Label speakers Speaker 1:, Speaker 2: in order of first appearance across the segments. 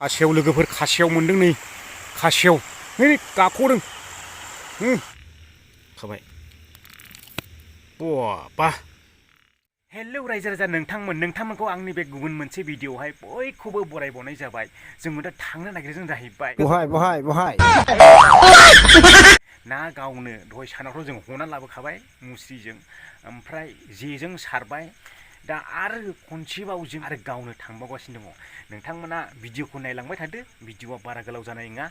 Speaker 1: खासेव लोगोफोर खासेव मोनदों नै खासेव नै गाख'दों खाबाय बा हेलौ रायजो राजा नोंथांमोनखौ आंनि बे गुबुन मोनसे भिडिअआवहाय बयखौबो बरायबावनाय जाबाय। जोंबो दा थांनो नागिरदों जाहैबाय
Speaker 2: बहाय
Speaker 1: ना गावनो दहाय सानावथ' जों हमना लाबोखाबाय मुस्रिजों ओमफ्राय जेजों सारबाय दा आरो खनसेबाव जों आरो गावनो थांबावगासिनो दङ। नोंथांमोना भिडिअखौ नायलांबाय थादो, भिडिअआ बारा गोलाव जानाय नङा।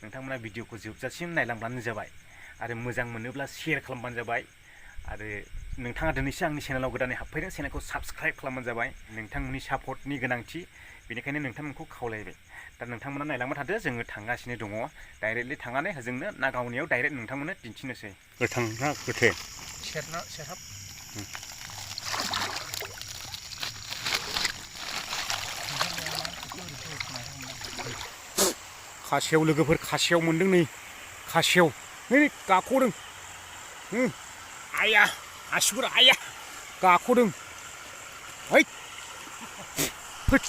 Speaker 1: नोंथांमोना भिडिअखौ जोबजासिम नायलांब्लानो जाबाय आरो मोजां मोनोब्ला शेयार खालामबानो जाबाय। आरो नोंथाङा दिनैसो आंनि चेनेलाव गोदानै हाबफैदों, चेनेलखौ साबस्क्राइब खालामबानो जाबाय। नोंथांमोननि सापर्टनि गोनांथि, बेनिखायनो नोंथांमोनखौ खावलायबाय। दा नोंथांमोना नायलांबाय थादो, जोङो थांगासिनो दङ। डाइरेक्टलि थांनानै होजोंनो ना गावनियाव डाइरेक्ट नोंथांमोननो दिन्थिनोसै। गोथां ना गोथे सेरहाब खासेव लोगोफोर खासेव मोनदों नै खासेव नै गाख'दों आया आसुगुर आया गाख'दों है फट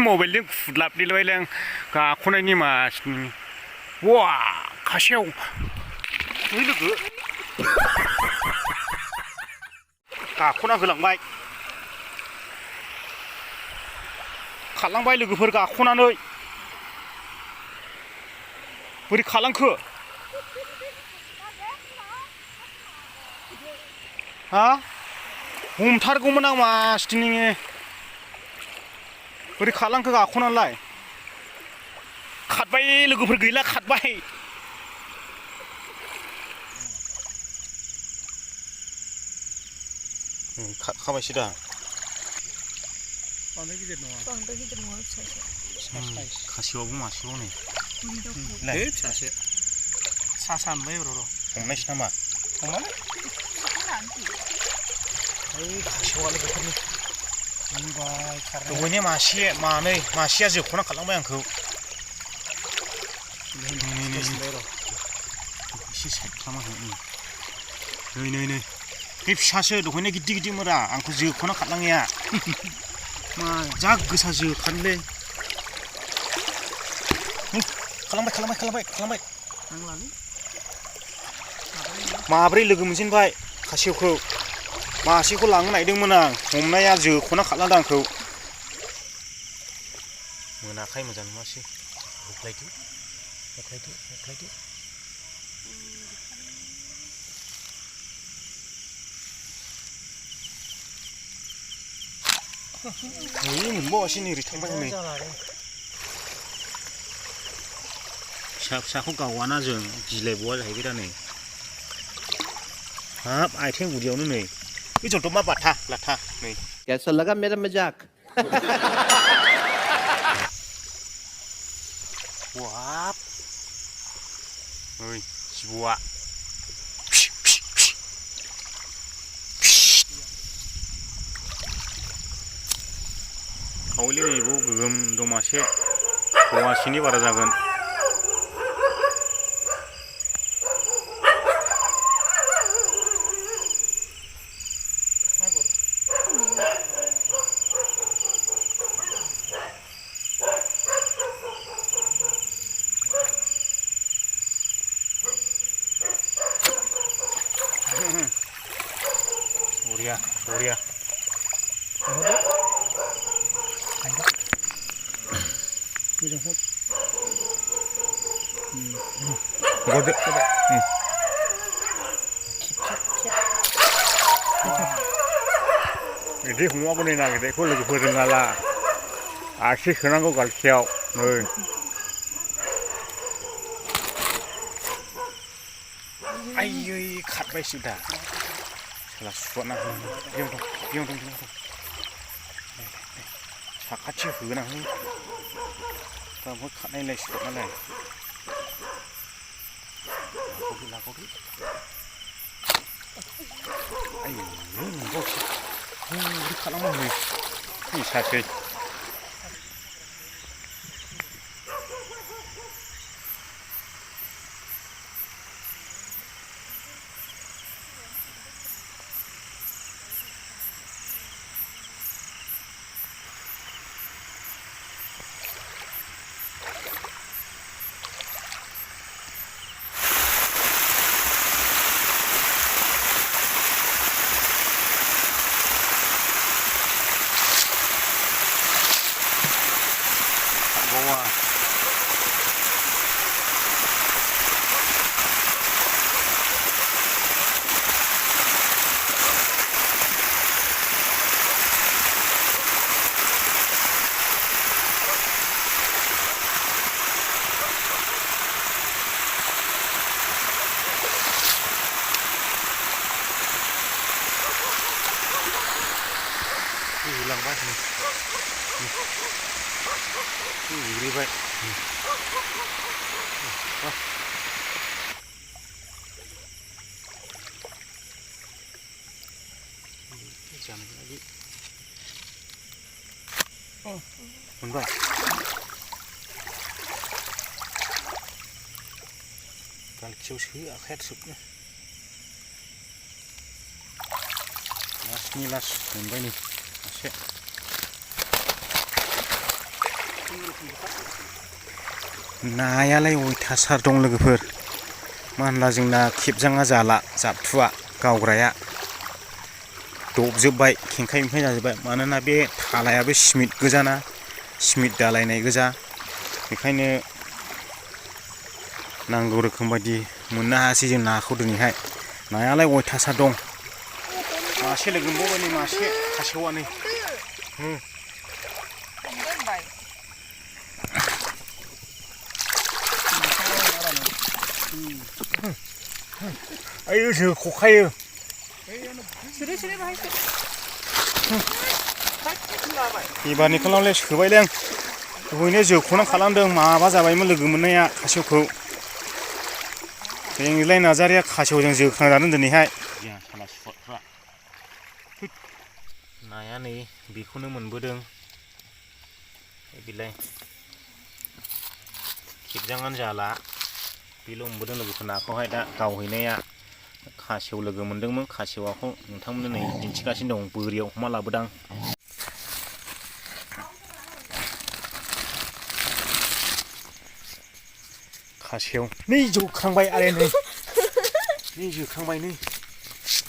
Speaker 1: मबाइलजों खुदलाबनिलबायलै आं गाख'नायनि मासनि वा खासेव नै लोगो गाख'ना होलांबाय खारलांबाय लोगोफोर गाख'नानै बोरै खारलांखो हा हमथारगौमोन आं मासथिनि बोरै खारलांखो गाख'नानैलाय खारबाय लोगोफोर गैला खारबाय खाबायसो दा बांद्राय गिदिर नङा फिसासो खासेवाबो मासेबाव नै फिसासो सा सानबाय र' हमनायसो नामा हमालै खासेवा लोगोफोरनि दहायनि मासे मानै मासेया जोबख'ना खारलांबाय आंखौ एसे साइड खालामना नै बे फिसासो दहायनो गिदिर गिदिर मोरा आंखौ जोख'ना खारलांनाया मा जा गोसा जोखानोलै खालामबाय माब्रै लोगो मोनजेनबाय खासेवखौ मासेखौ लांनो नागिरदोंमोन आं हमनाया जोख'ना खारलांदों आंखौ मोनाखै मोजां नुवासै हख्लायदो नै मोनबावासै नै ओरै थांबाय नै फिसाखौ गावाना जों गिलायबावा जाहैबाय दा नै हाब आथिं गुदियावनो नै बे जन्थ' मा बाथा लाथा नै
Speaker 2: कैसा लगा मेरा मजाक
Speaker 1: वाब ओइ जिबौआ खावैलै नैबाव गोगोम दं मासे फवासेनि बारा जागोन बरिया गदो बिदि हमाबो नै नागिरनायखौ लोगोफोर रोङाला आसि सोनांगौ गालखियाव नै आयै खारबायसो दा साला सुवाना बेयाव दं साखाथि होना हो गावबो खारनायलाय सिखारनालाय लागावदो आयै मोनबावसै बोरै खालामो नै फैसासै होलांबाय एब्रेबाय मोनबाय गालखियाव सो आखाया थ्रोबनो लासनि लास मोनबाय नै मासे नायालाय अयथासार दं लोगोफोर मा होनब्ला जोंना खेबजाङा जाला जाबथुआ गावग्राया दबजोब्बाय खेंखाइ मेंखाइ जाजोब्बाय मानोना बे थालायाबो सिमेन्ट गोजाना सिमेन्ट दालायनाय गोजा बेखायनो नांगौ रोखोम बायदि मोननो हायासै जों नाखौ दिनैहाय नायालाय अयथासार दं मासे लोगो मोनबावबाय नै मासे खासेवा नै आयु जोखखायो एबारनिखौलाय सोबायलै आं दहैनो जोख'ना खालामदों माबा जाबायमोन लोगो मोननाया खासेवखौ बेंलाय नार्जारिया खासेवजों जोख्रांजादों दिनैहाय नाया नै बेखौनो मोनबोदों बिलाय खेबजाङानो जाला बेल' मोनबोदों लोगोफोर नाखौहाय दा गावहैनाया खासेव लोगो मोनदोंमोन खासेवाखौ नोंथांमोननो नै दिन्थिगासिनो दं बोरियाव हमा लाबोदां खासेव नै जोख्रांबाय आरे नै जोख्रांबाय नै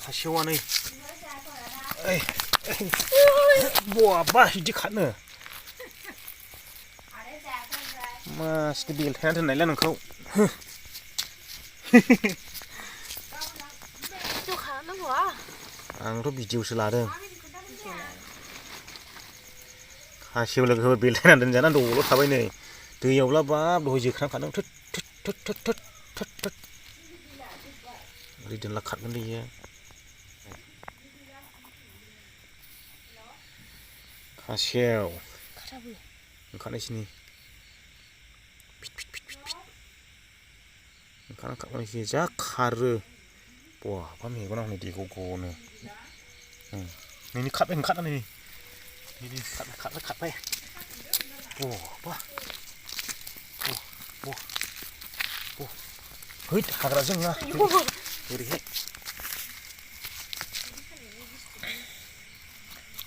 Speaker 1: खासेवा नै बा बिदि खारनो मासि बेलथायना दोननायलै नोंखौ आंथ' भिडिअ'सो लादों खासेव लोगोफोर बेलथायना दोनजाना दलर थाबाय नै दैयावब्ला बाब दहाय जोख्रांखादों थोद ओरै दोनला खारगोन दैया खासेव ओंखारनायसै नै ओंखारना खारनायसै जा खारो बहा मेगना हनै देग' गनो नैनि खारबाय ओंखारनानै नै खारबाय हैद हाग्राजों नङा ओरैहाय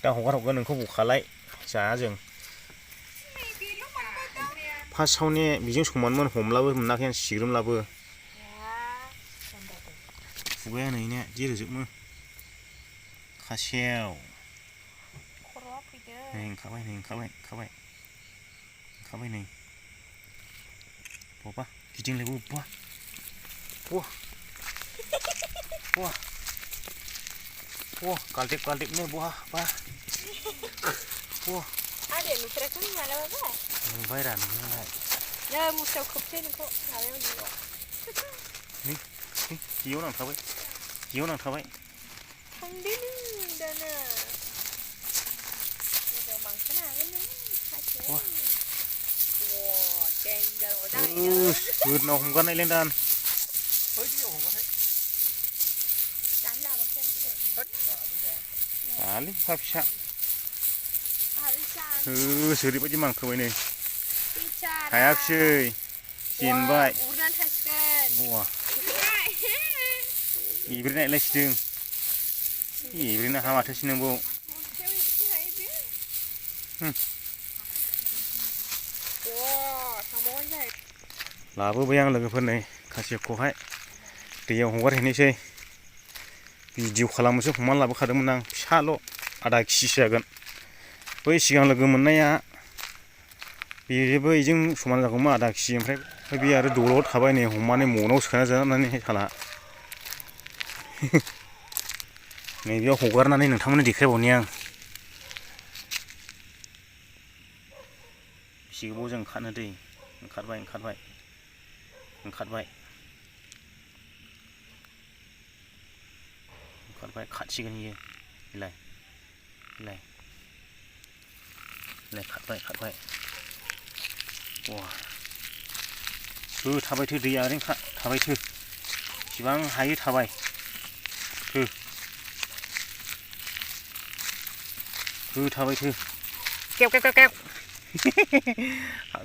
Speaker 1: दा हगारहरगोन नोंखौ बखालाय जाया जों फार्स्टआवनो बेजों समानमोन हमलाबो मोनाखै आं सिग्रोमलाबो खुगाया नैना जि रोजोबमो खासेव नै ओंखारबाय नै बबा गिदिंलायबो बहा गालदेबनो बहा
Speaker 3: Ada नुफेराखै मालाबाबो
Speaker 1: नुबाय रा नुनायालाय
Speaker 3: नै मुस्रायाव खोबसै नोंखौ माबायाव जिआव
Speaker 1: नै जेयाव नांथाबाय
Speaker 3: थांदो नों दाना मोजां बांसोनो हागोन नों खासेव देन्जार
Speaker 1: गोदोनाव हमगारनायलै दान
Speaker 3: जानो लाबोखै
Speaker 1: जालै फिसा
Speaker 3: आरो
Speaker 1: ओरैबायदि मानखोबाय नै
Speaker 3: बिचारा
Speaker 1: हायाखिसै जेनबाय
Speaker 3: उरनानै थासिगोन
Speaker 1: बहा एब्रेनायलायसिदों एब्रेनो हा माथोसो नोंबाव लाबोबाय आं लोगोफोर नै खासेवखौहाय दैयाव हगारहैनोसै भिडिअ' खालामनोसो हमनानै लाबोखादोंमोन आं फिसाल' आधा केजिसो जागोन बै सिगां लोगो मोननाया बेबो बेजों समान जागौमोन आधा केजि ओमफ्राय बे आरो दलर थाबाय नै हमनानै मनाव सोना जानानैहाय साला नैबेयाव हगारनानै नोंथांमोननो देखायबावनि आं बेसे गोबावजों ओंखारनो दै ओंखारबाय खाथिगोन इयो बिलाय ले खारबाय वा थाबाय थो दैया ओरैनो थाबाय थो बेसेबां हायो थाबाय थाबाय थो केव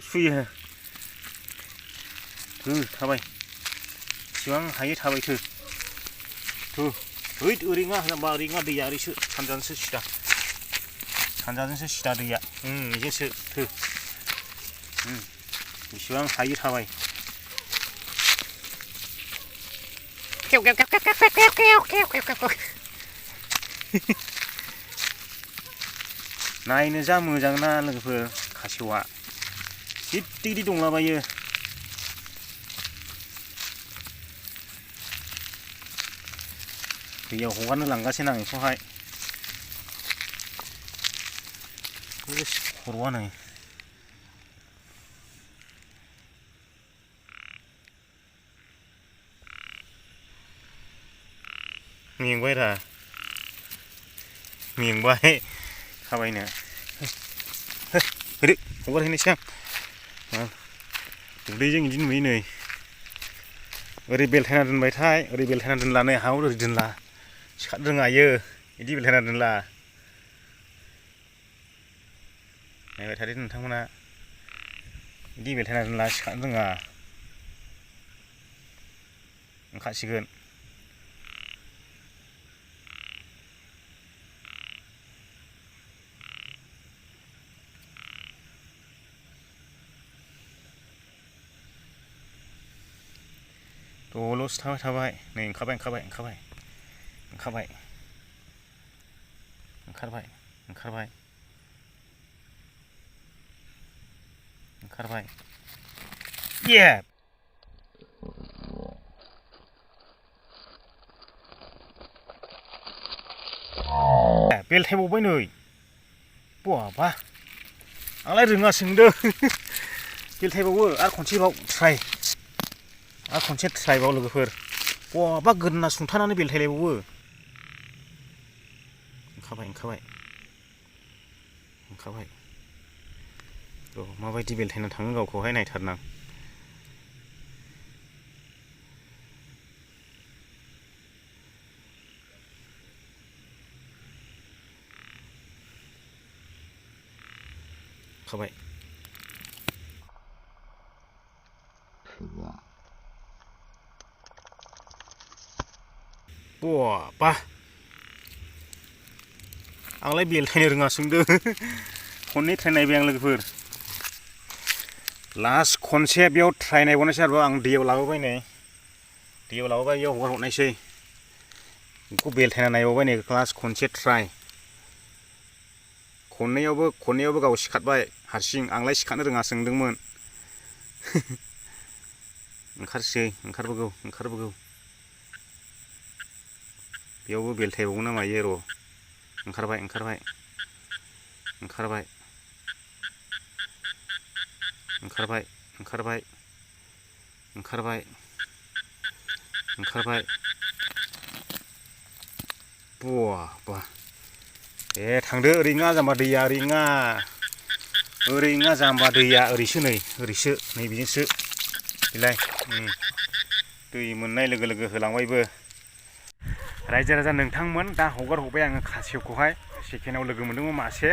Speaker 1: सुयो थाबाय बेसेबां हायो थाबाय थो ओरै नङा जाम्बा ओरै नङा दैया ओरैसो सानजाजोंसो सिदा दैया बेजोंसो बेसेबां हायो थाबाय नायनो जा मोजां ना लोगोफोर खासेवआ गिदिर दंलाबायो दैयाव हगारनो लांगासिनो आं बेखौहाय खर'आ नै मेंबाय थाबायनो होदो हगारहैनोसै आं उदैजों बिदि नुयो नै ओरै बेलथायना दोनबायथाय ओरै बेलथायना दोनला नै हायाव ओरै दोनला सिखारनो रोङा इयो बिदि बेलथायना दोनला नायबाय थादो नोंथांमोना बिदि बेलथायना दोनला सिखारनो रोङा ओंखारसिगोन दल'सो थाबाय नै ओंखारबाय ये बेलथायबावबाय नै बाबा आंलाय रोङा सोंदों बेलथायबावो आरो खनसेबाव ट्राइबाव लोगोफोर बहाबा गोदोना सुंथानानै बेलथायलायबावो ओंखारबाय र' माबायदि बेलथायना थाङो गावखौहाय नायथारनां ओंखारबाय बा आंलाय बेलथायनो रोङा सोंदों खननै ट्राइ नायबाय आं लोगोफोर लास्ट खनसे बेयाव ट्राइ नायबावनायसै आरो आं दैयाव लाबोबाय बेयाव हगार हरनायसै बेखौ बेलथायना नायबावबाय नै लास्ट खनसे ट्राइ खननैयावबो गाव सिखारबाय हारसिं आंलाय सिखारनो रोङा सोंदोंमोन ओंखारबोगौ बेयावबो बेलथायबावो ना मायो र' ओंखारबाय बा ए थांदो ओरै नङा जाम्बा दैया ओरैसो नै बेजोंसो बेलाय दै मोननाय लोगो लोगो होलांबायबो रायजो राजा नोंथांमोन दा हगार हरबाय आङो खासेवखौहाय सेकेन्डआव लोगो मोनदोंमोन मासे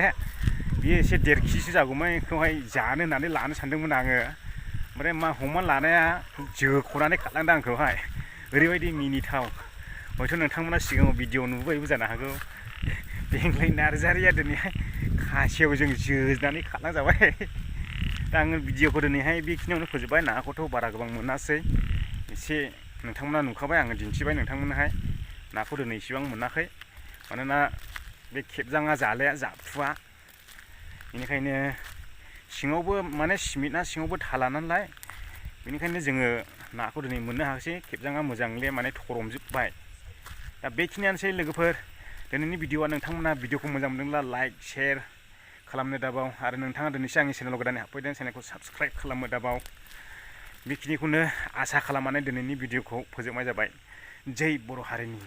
Speaker 1: बियो एसे 1.5 केजिसो जागौमोन बेखौहाय जानो होननानै लानो सानदोंमोन आङो ओमफ्राय हमनानै लानाया जोख'नानै खारलांदों आंखौहाय ओरैबायदि मिनिथाव हयथ' नोंथांमोना सिगाङाव भिडिअ नुबोबायबो जानो हागौ बेंलाय नार्जारिया दिनैहाय खासेवजों जोनानै खारलांजाबाय दा आङो भिडिअखौ दिनैहाय बेखिनियावनो फोजोबबाय नाखौथ' बारा गोबां मोनासै एसे नोंथांमोना नुखाबाय आङो दिन्थिबाय नोंथांमोननोहाय नाखौ दिनै इसेबां मोनाखै मानोना बे खेबजाङा जाथुवा बेनिखायनो सिङावबो माने सिमेन्टना सिङावबो थाला नालाय बेनिखायनो जोङो नाखौ दिनै मोननो हायासै खेबजाङा मोजांले माने थरमजोबबाय दा बेखिनियानोसै लोगोफोर दिनैनि भिडिअआ नोंथांमोना भिडिअखौ मोजां मोनदोंब्ला लाइक शेयार खालामनो दाबाव आरो नोंथाङा दिनैसो आंनि चेनेलाव गोदानै हाबफैदों चेनेलखौ साबस्क्राइब खालामनो दाबाव बेखिनिखौनो आसा खालामनानै दिनैनि भिडिअखौ फोजोबनाय जाबाय जै बर' हारिनि